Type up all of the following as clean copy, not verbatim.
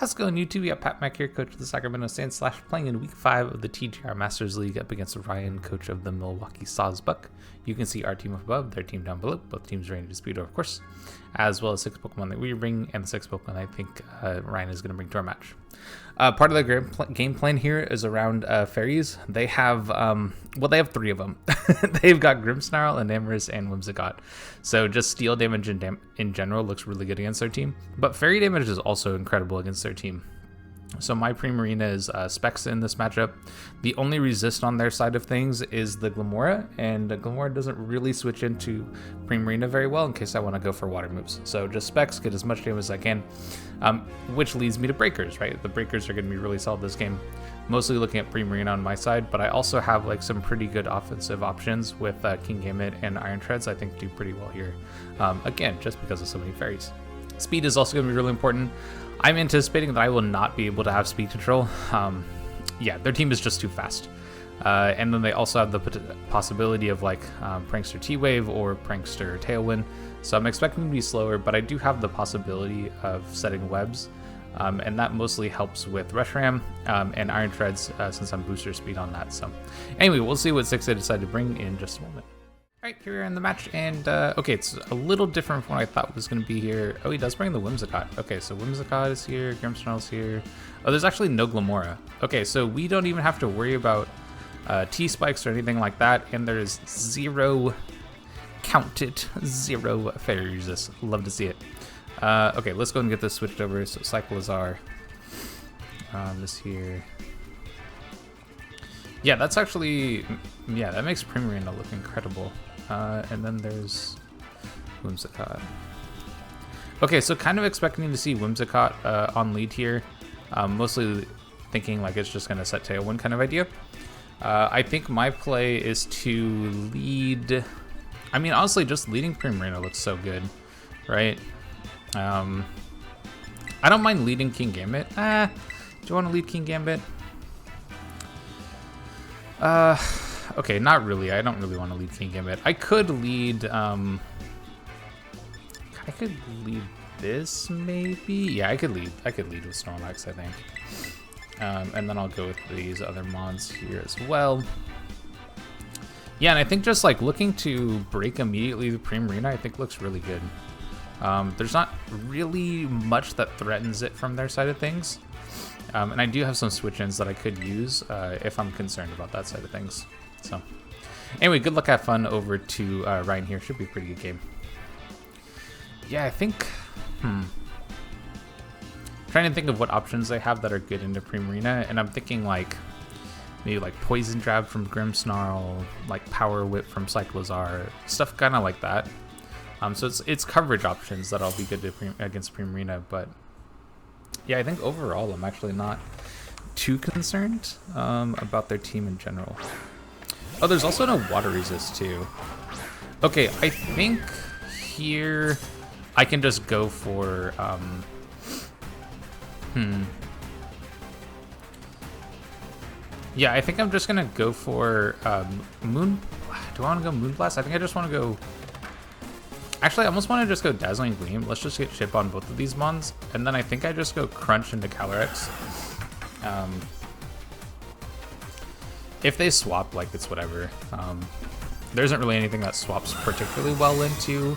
How's it going, YouTube? We got Pat Mack here, coach of the Sacramento Sands, playing in week 5 of the TGR Masters League up against Ryan, coach of the Milwaukee Sawsbucks. You can see our team up above, their team down below. Both teams ready to speed, of course, as well as 6 Pokemon that we bring and the 6 Pokemon I think Ryan is going to bring to our match. Part of the game plan here is around fairies. They have, they have 3 of them. They've got Grimmsnarl, Enamorous, and Whimsicott. So just steel damage in general looks really good against their team. But fairy damage is also incredible against their team. So my Primarina is Specs in this matchup. The only resist on their side of things is the Glimmora, and Glimmora doesn't really switch into Primarina very well in case I want to go for water moves. So just Specs, get as much damage as I can, which leads me to Breakers, right? The Breakers are going to be really solid this game. Mostly looking at Primarina on my side, but I also have like some pretty good offensive options with Kingambit and Iron Treads. I think do pretty well here. Again, just because of so many fairies. Speed is also going to be really important. I'm anticipating that I will not be able to have speed control. Yeah, their team is just too fast. And then they also have the possibility of like Prankster T-Wave or Prankster Tailwind. So I'm expecting to be slower, but I do have the possibility of setting webs. And that mostly helps with Reshiram and Iron Treads since I'm booster speed on that. So anyway, we'll see what 6 they decide to bring in just a moment. Alright, here we are in the match, and okay, it's a little different from what I thought was going to be here. Oh, he does bring the Whimsicott. Okay, so Whimsicott is here, Grimmsnarl's here. Oh, there's actually no Glimmora. Okay, so we don't even have to worry about T-Spikes or anything like that, and there's 0, count it, 0 fairy resist. Love to see it. Okay, let's go and get this switched over. So Cyclizar, this here. Yeah, that's actually, yeah, that makes Primarina look incredible. And then there's Whimsicott. Okay, so kind of expecting to see Whimsicott on lead here. Mostly thinking like it's just going to set Tailwind kind of idea. I think my play is to lead. I mean, honestly, just leading Primarina looks so good, right? I don't mind leading Kingambit. Do you want to lead Kingambit? Okay, not really. I don't really want to lead Kingambit. I could lead, this, maybe? Yeah, I could lead with Snorlax, I think. And then I'll go with these other mons here as well. Yeah, and I think just, like, looking to break immediately the Primarina, I think looks really good. There's not really much that threatens it from their side of things. And I do have some switch-ins that I could use if I'm concerned about that side of things. So, anyway, good luck, have fun over to Ryan here. Should be a pretty good game. Yeah, I think, trying to think of what options they have that are good into Primarina, and I'm thinking like, maybe like Poison Jab from Grimmsnarl, like Power Whip from Cyclizar, stuff kind of like that. So it's coverage options that I'll be good to against Primarina, but yeah, I think overall I'm actually not too concerned about their team in general. Oh, there's also no water resist too. Okay, I think here I can just go for yeah, I think I'm just gonna go for Moon. Do I want to go Moonblast? I think I just want to go. Actually, I almost want to just go Dazzling Gleam. Let's just get chip on both of these mons, and then I think I just go Crunch into Calyrex. If they swap, like, it's whatever. There isn't really anything that swaps particularly well into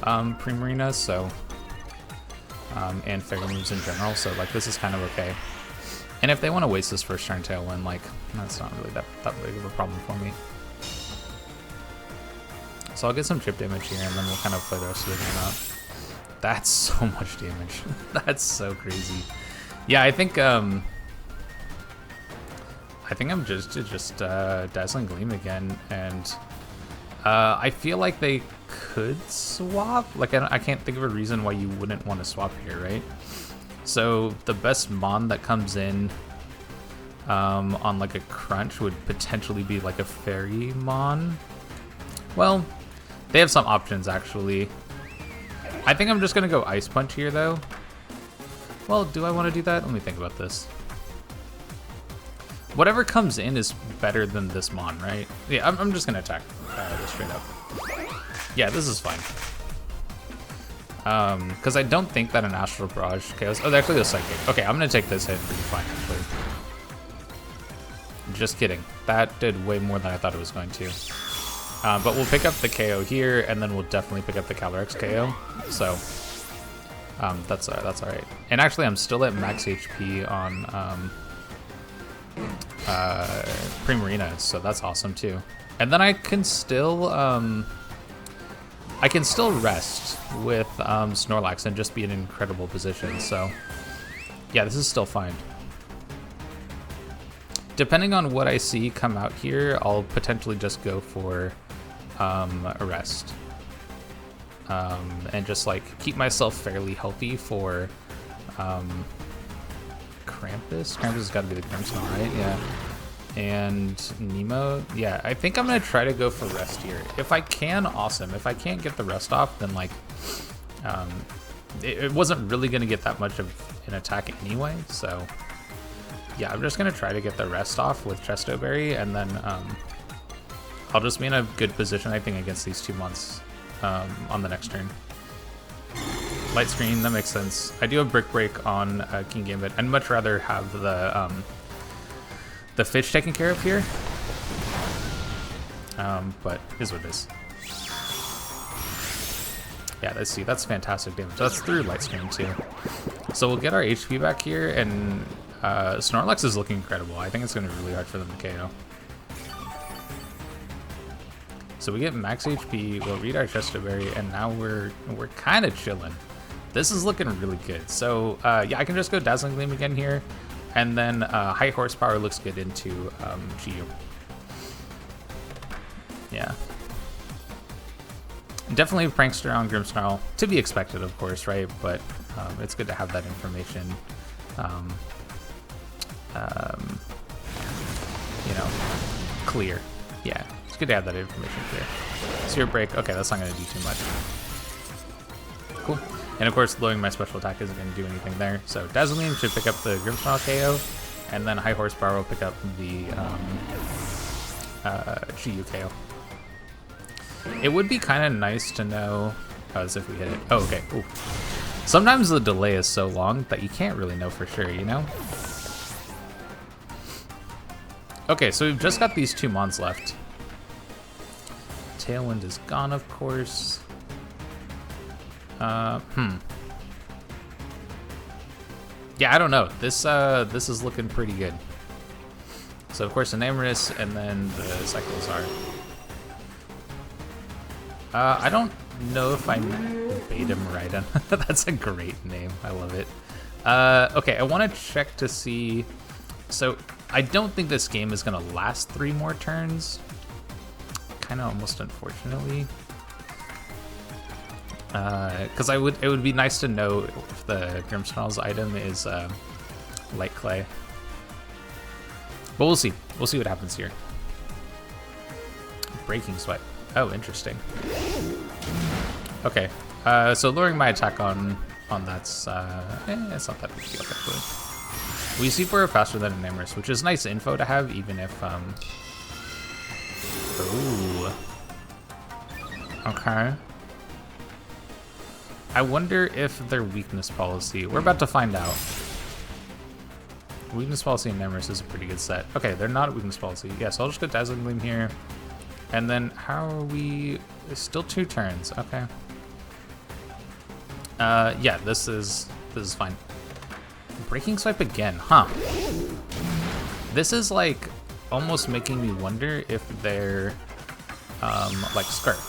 Primarina, so and fairy moves in general, so like this is kind of okay. And if they want to waste this first turn Tailwind, like that's not really that big of a problem for me. So I'll get some chip damage here, and then we'll kind of play the rest of the game out. That's so much damage. That's so crazy. Yeah, I think I'm just Dazzling Gleam again, and I feel like they could swap. Like I can't think of a reason why you wouldn't want to swap here, right? So the best mon that comes in on like a crunch would potentially be like a fairy mon. Well, they have some options actually. I think I'm just gonna go Ice Punch here though. Well, do I want to do that? Let me think about this. Whatever comes in is better than this mon, right? Yeah, I'm just gonna attack this straight up. Yeah, this is fine. Because I don't think that an Astral Barrage KOs. Oh, they actually go Psychic. Okay, I'm gonna take this hit pretty fine, actually. Just kidding. That did way more than I thought it was going to. But we'll pick up the KO here, and then we'll definitely pick up the Calyrex KO. So that's all right. And actually, I'm still at max HP on Primarina, so that's awesome too. And then I can still rest with Snorlax and just be in an incredible position. So yeah, this is still fine. Depending on what I see come out here, I'll potentially just go for a rest. And just like keep myself fairly healthy for Krampus. Krampus has got to be the Grimmsnarl, right? Yeah. And Nemo. Yeah, I think I'm gonna try to go for rest here. If I can, awesome. If I can't get the rest off, then like it wasn't really gonna get that much of an attack anyway. So yeah, I'm just gonna try to get the rest off with Chesto Berry, and then I'll just be in a good position, I think, against these 2 months on the next turn. Light Screen, that makes sense. I do have Brick Break on King Gambit. I'd much rather have the Fitch taken care of here. But here's what it is. Yeah, let's see, that's fantastic damage. That's through Light Screen too. So we'll get our HP back here, and Snorlax is looking incredible. I think it's gonna be really hard for them to KO. So we get max HP, we'll read our Chesto Berry, and now we're kind of chilling. This is looking really good. So yeah, I can just go Dazzling Gleam again here, and then High Horsepower looks good into Chiyu. Yeah. Definitely Prankster on Grimmsnarl, to be expected, of course, right? But it's good to have that information, you know, clear. Yeah, it's good to have that information clear. Sear Break, okay, that's not going to do too much. Cool. And of course, lowering my special attack isn't going to do anything there. So Dazzling should pick up the Grimmsnarl KO, and then High Horsepower will pick up the Chiyu KO. It would be kind of nice to know, as if we hit it. Oh, okay. Ooh. Sometimes the delay is so long that you can't really know for sure, you know? Okay, so we've just got these 2 mons left. Tailwind is gone, of course. Yeah, I don't know. This is looking pretty good. So of course, Enamorous, and then the Cyclozar. I don't know if I Beta Miraidon. That's a great name. I love it. Okay, I want to check to see. So I don't think this game is gonna last 3 more turns. Kind of almost unfortunately. Because it would be nice to know if the Grimmsnarl's item is Light Clay. But we'll see. We'll see what happens here. Breaking Swipe. Oh, interesting. Okay, so lowering my attack on that's it's not that big deal actually. We C4 faster than Enamorous, which is nice info to have, even if ooh. Okay. I wonder if their weakness policy. We're about to find out. Weakness policy and Enamorous is a pretty good set. Okay, they're not a weakness policy. Yeah, so I'll just go Dazzling Gleam here. And then how are we? It's still 2 turns. Okay. Yeah, this is fine. Breaking Swipe again, huh? This is like almost making me wonder if they're like Scarf.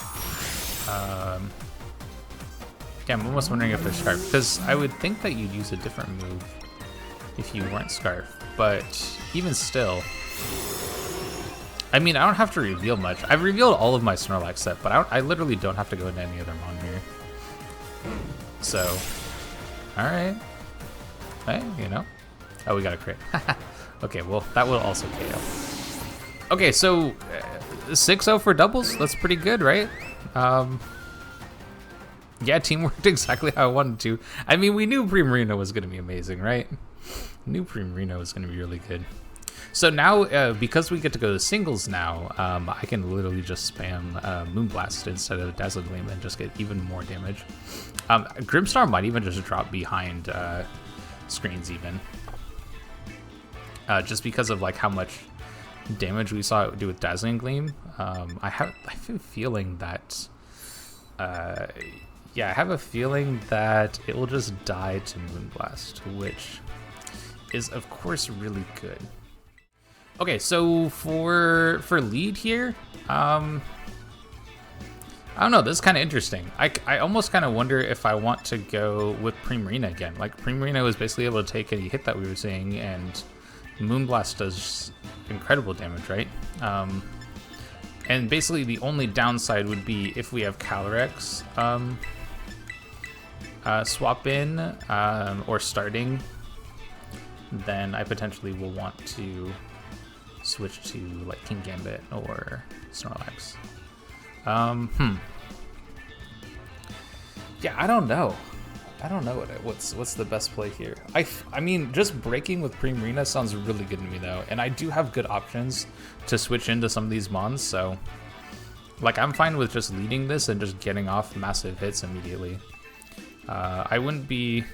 Yeah, I'm almost wondering if they're Scarf, because I would think that you'd use a different move if you weren't Scarf. But even still, I mean, I don't have to reveal much. I've revealed all of my Snorlax set, but I literally don't have to go into any other mon here. So, all right. Hey, you know. Oh, we got a crit. Okay, well, that will also KO. Okay, so 6-0 for doubles. That's pretty good, right? Yeah, team worked exactly how I wanted to. I mean, we knew Primarina was going to be amazing, right? Knew Primarina was going to be really good. So now, because we get to go to singles now, I can literally just spam Moonblast instead of Dazzling Gleam and just get even more damage. Grimstar might even just drop behind screens even. Just because of like how much damage we saw it do with Dazzling Gleam. I have a feeling that... yeah, I have a feeling that it will just die to Moonblast, which is of course really good. Okay, so for lead here, I don't know, this is kind of interesting. I almost kind of wonder if I want to go with Primarina again. Like, Primarina was basically able to take any hit that we were seeing, and Moonblast does incredible damage, right? And basically the only downside would be if we have Calyrex swap in or starting, then I potentially will want to switch to like King Gambit or Snorlax. Yeah, I don't know. I don't know what's the best play here. I mean, just breaking with Primarina sounds really good to me though, and I do have good options to switch into some of these mons, so like I'm fine with just leading this and just getting off massive hits immediately. I wouldn't be...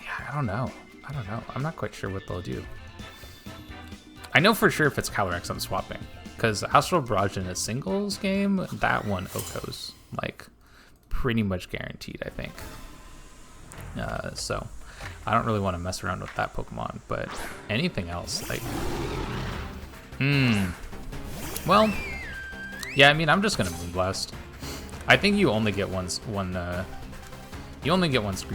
Yeah, I don't know. I'm not quite sure what they'll do. I know for sure if it's Calyrex I'm swapping, because Astral Barrage in a singles game, that one Oko's like pretty much guaranteed, I think. So I don't really want to mess around with that Pokemon, but anything else, like, well, yeah, I mean, I'm just gonna Moonblast. I think you only get one screen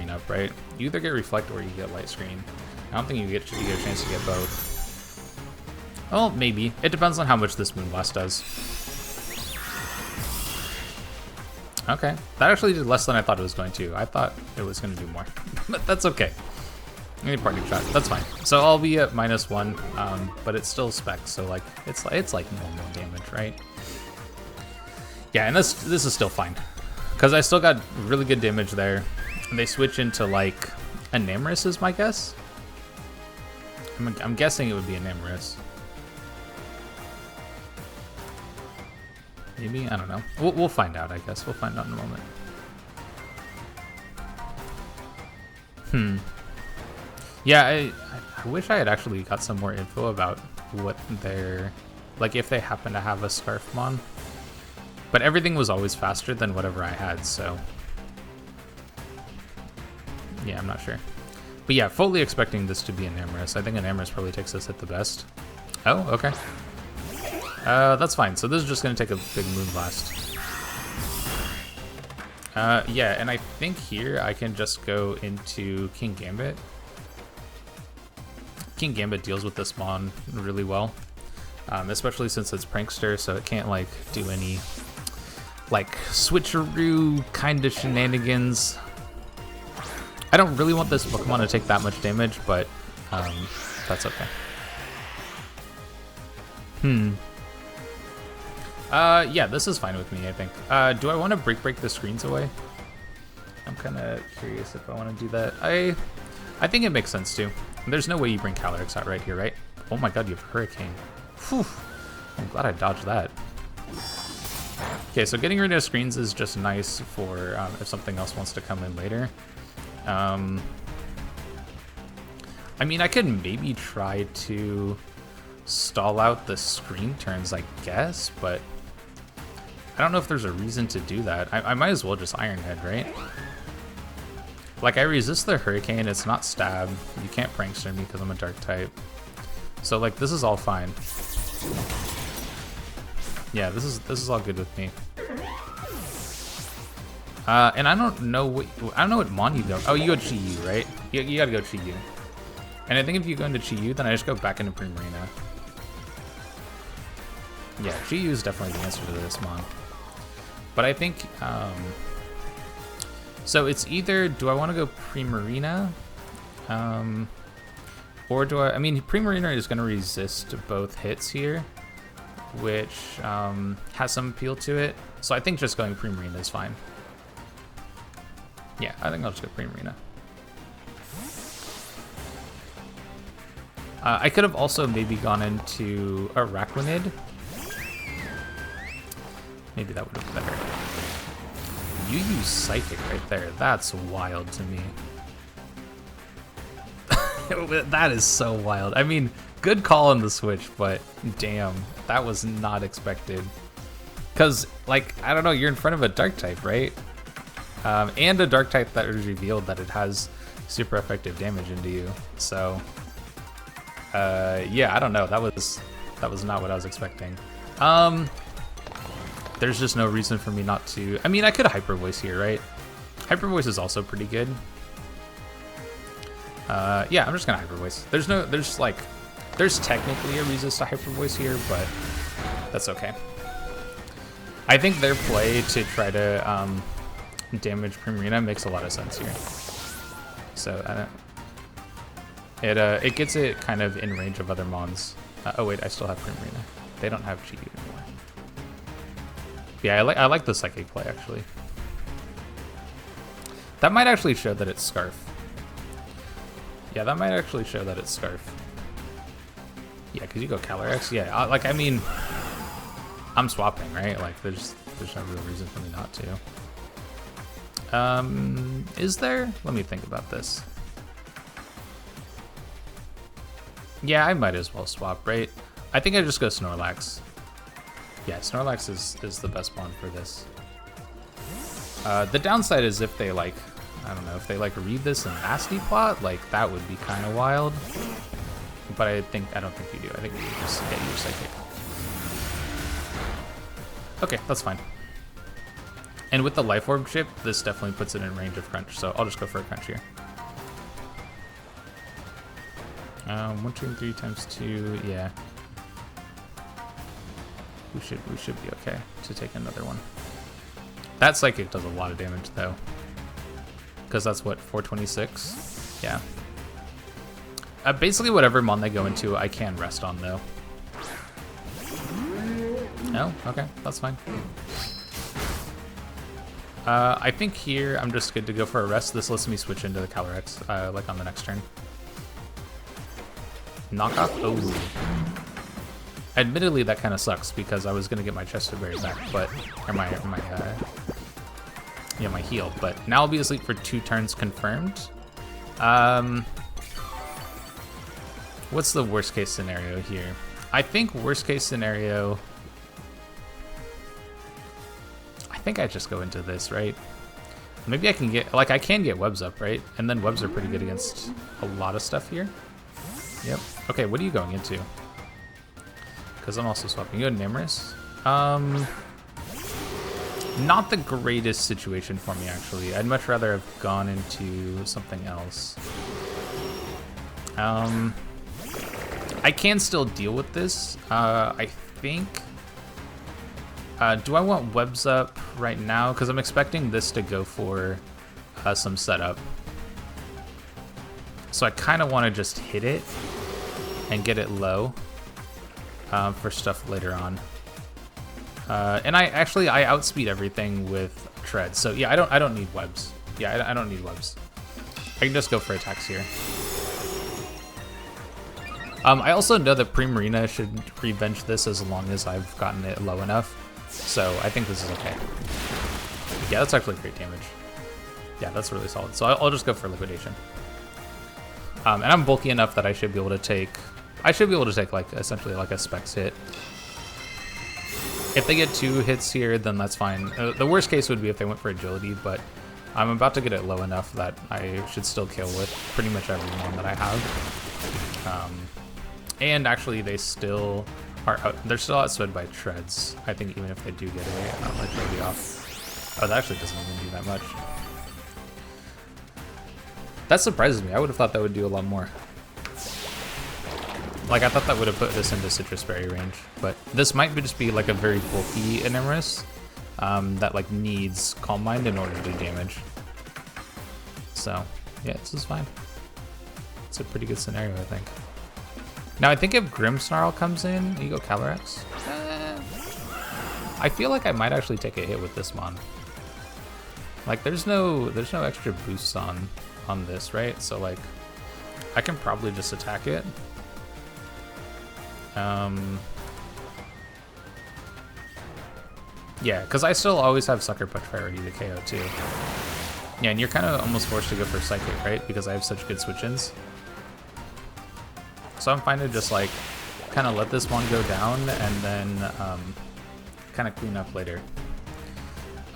up, right? You either get Reflect or you get Light Screen. I don't think you get a chance to get both. Well, maybe. It depends on how much this Moonblast does. Okay, that actually did less than I thought it was going to. I thought it was going to do more, but that's okay. Any parting shot, that's fine. So I'll be at -1, but it's still spec, so like it's like normal damage, right? Yeah, and this is still fine, because I still got really good damage there. And they switch into like Enamorus is my guess. I'm guessing it would be Enamorus. Maybe, I don't know. We'll find out, I guess. We'll find out in a moment. Yeah, I wish I had actually got some more info about what their, like if they happen to have a Scarfmon. But everything was always faster than whatever I had, so. Yeah, I'm not sure. But yeah, fully expecting this to be Enamorus. I think Enamorus probably takes this hit the best. Oh, okay. That's fine. So this is just going to take a big Moonblast. Yeah, and I think here I can just go into King Gambit. King Gambit deals with this Mon really well, especially since it's Prankster, so it can't like do any like switcheroo kind of shenanigans. I don't really want this Pokemon to take that much damage, but that's okay. Yeah, this is fine with me, I think. Do I want to break the screens away? I'm kind of curious if I want to do that. I think it makes sense too. There's no way you bring Calyrex out right here, right? Oh my god, you have Hurricane. Whew. I'm glad I dodged that. Okay, so getting rid of screens is just nice for if something else wants to come in later. I mean, I could maybe try to stall out the screen turns, I guess, but I don't know if there's a reason to do that. I might as well just Iron Head, right? Like, I resist the Hurricane, it's not Stab. You can't Prankster me because I'm a Dark type. So, like, this is all fine. Yeah, this is all good with me. And I don't know what Mon you go. Oh, you go Chi-Yu, right? You gotta go Chi-Yu. And I think if you go into Chi-Yu, then I just go back into Primarina. Yeah, Chi-Yu is definitely the answer to this Mon. But I think, so it's either, do I want to go Primarina? Or do I mean, Primarina is going to resist both hits here, which has some appeal to it. So I think just going Primarina is fine. Yeah, I think I'll just go Primarina. I could have also maybe gone into Arachnid. Maybe that would have been better. You use Psychic right there. That's wild to me. That is so wild. I mean, good call on the switch, but damn, that was not expected. Because, like, I don't know, you're in front of a dark type, right? And a dark type that was revealed that it has super effective damage into you. So, yeah, I don't know. That was not what I was expecting. There's just no reason for me not to. I mean, I could Hyper Voice here, right? Hyper Voice is also pretty good. Yeah, I'm just gonna Hyper Voice. There's technically a resist to Hyper Voice here, but that's okay. I think their play to try to damage Primarina makes a lot of sense here. So it gets it kind of in range of other mons. Oh wait, I still have Primarina. They don't have GU anymore. Yeah, I like the Psychic play actually. That might actually show that it's Scarf. Yeah, that might actually show that it's Scarf. Yeah, because you go Calyrex. Yeah, like, I mean, I'm swapping, right? Like, there's no real reason for me not to. Is there? Let me think about this. Yeah, I might as well swap, right? I think I just go Snorlax. Yeah, Snorlax is the best one for this. The downside is if they, like, I don't know, if they, like, read this in Nasty Plot, like, that would be kind of wild. But I don't think you do. I think you just get your Psychic. Okay, that's fine. And with the Life Orb chip, this definitely puts it in range of Crunch, so I'll just go for a Crunch here. 1, 2, and 3 times 2, yeah. We should be okay to take another one. That Psychic does a lot of damage though. Because that's what, 426? Yeah. Basically whatever mon they go into, I can rest on though. No? Okay, that's fine. I think here I'm just good to go for a rest. This lets me switch into the Calyrex, like on the next turn. Knockoff? Oh. Admittedly, that kind of sucks because I was gonna get my Chesterberry back, but or my heal. But now I'll be asleep for 2 turns confirmed. What's the worst case scenario here? I think worst case scenario. I think I just go into this, right? Maybe I can get, like, I can get webs up, right? And then webs are pretty good against a lot of stuff here. Yep. Okay, what are you going into? Because I'm also swapping. You go Nimrus. Not the greatest situation for me, actually. I'd much rather have gone into something else. I can still deal with this. I think. Do I want webs up right now? Because I'm expecting this to go for some setup. So I kind of want to just hit it and get it low for stuff later on. And I outspeed everything with tread. So yeah, I don't need webs. Yeah, I don't need webs. I can just go for attacks here. I also know that Primarina should revenge this as long as I've gotten it low enough. So I think this is okay. Yeah, that's actually great damage. Yeah, that's really solid. So I'll just go for liquidation. And I'm bulky enough that I should be able to take like essentially like a Specs hit. If they get 2 hits here, then that's fine. The worst case would be if they went for agility, but I'm about to get it low enough that I should still kill with pretty much every one that I have. And actually, they still are out, they're still outspread by treads. I think even if they do get a agility off. Oh, that actually doesn't even do that much. That surprises me. I would have thought that would do a lot more. Like, I thought that would have put this into Citrus Berry range, but this might just be like a very bulky Inimirus that like needs Calm Mind in order to do damage. So, yeah, this is fine. It's a pretty good scenario, I think. Now, I think if Grimmsnarl comes in, you go Calyrex. I feel like I might actually take a hit with this mon. Like, there's no extra boosts on this, right? So like, I can probably just attack it. Yeah, because I still always have Sucker Punch priority to KO too. Yeah, and you're kind of almost forced to go for Psychic, right? Because I have such good switch-ins. So I'm fine to just like kind of let this one go down and then kind of clean up later.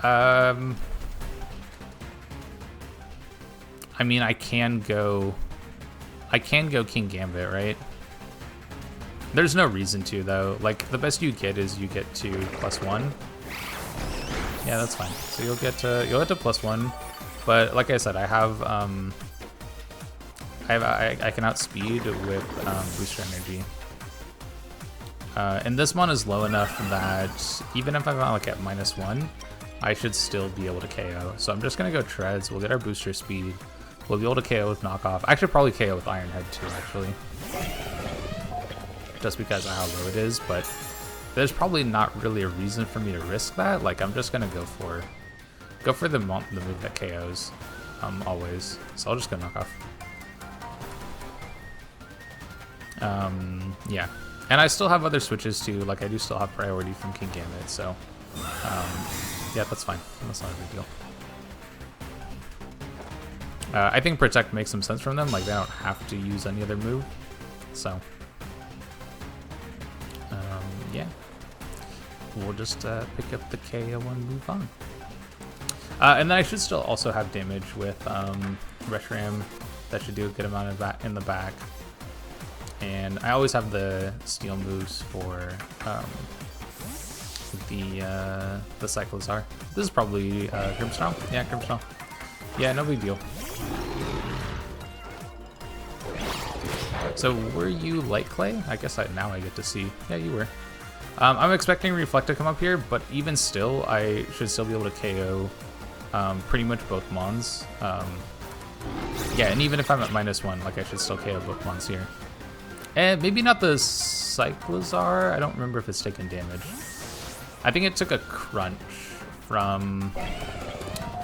I mean, I can go King Gambit, right? There's no reason to though. Like the best you get is you get to +1. Yeah, that's fine. So you'll get to +1, but like I said, I have I can outspeed with booster energy. And this one is low enough that even if I'm like at -1, I should still be able to KO. So I'm just gonna go Treads. We'll get our booster speed. We'll be able to KO with knockoff. I should probably KO with Iron Head too, actually, just because of how low it is. But there's probably not really a reason for me to risk that. Like I'm just gonna go for the move that KOs always. So I'll just go knockoff. Yeah, and I still have other switches too. Like I do still have priority from King Gambit, so yeah, that's fine. That's not a big deal. I think Protect makes some sense from them. Like they don't have to use any other move, so yeah, we'll just pick up the KO and move on. And then I should still also have damage with Reshiram. That should do a good amount of that in the back. And I always have the steel moves for the Cyclozar. This is probably Grimmsnarl. Yeah, Grimmsnarl. Yeah, no big deal. So were you Light Clay? I guess now I get to see. Yeah, you were. I'm expecting Reflect to come up here, but even still, I should still be able to KO pretty much both Mons. Yeah, and even if I'm at -1, like I should still KO both Mons here. And maybe not the Cyclozar. I don't remember if it's taken damage. I think it took a crunch from...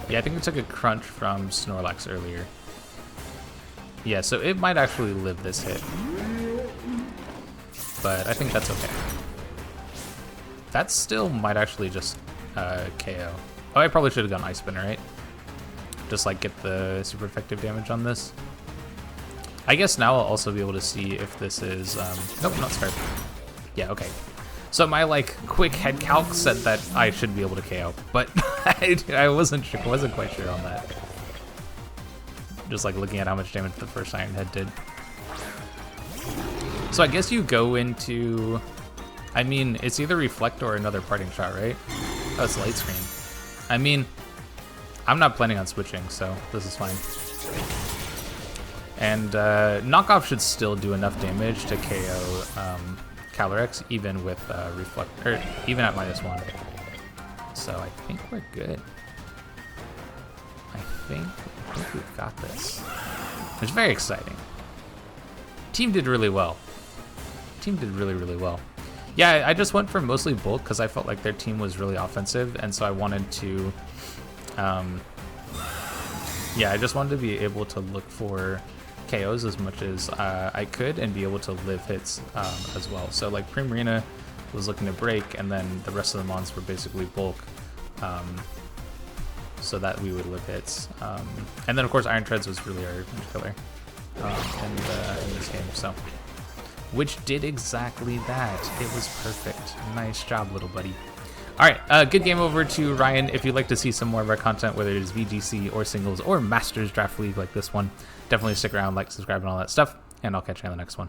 Yeah, I think it took a crunch from Snorlax earlier. Yeah, so it might actually live this hit. But I think that's okay. That still might actually just KO. Oh, I probably should have gone Ice Spinner, right? Just like get the super effective damage on this. I guess now I'll also be able to see if this is, nope, not Scarlet. Yeah, okay. So my like quick head calc said that I should be able to KO, but I wasn't quite sure on that. Just like looking at how much damage the first Iron Head did. So I guess you go into, I mean, it's either Reflect or another Parting Shot, right? Oh, it's Light Screen. I mean, I'm not planning on switching, so this is fine. And knockoff should still do enough damage to KO Calyrex, even with Reflect, or even at -1. So I think we're good. I think we've got this. It's very exciting. Team did really well. Team did really, really well. Yeah, I just went for mostly bulk because I felt like their team was really offensive, and so I wanted to, yeah, I just wanted to be able to look for KOs as much as I could and be able to live hits as well. So like Primarina was looking to break, and then the rest of the mons were basically bulk, so that we would live hits. And then of course Iron Treads was really our killer in this game. So, which did exactly that. It was perfect. Nice job, little buddy. All right, good game over to Ryan. If you'd like to see some more of our content, whether it is VGC or singles or Masters Draft League like this one, definitely stick around, like, subscribe, and all that stuff, and I'll catch you on the next one.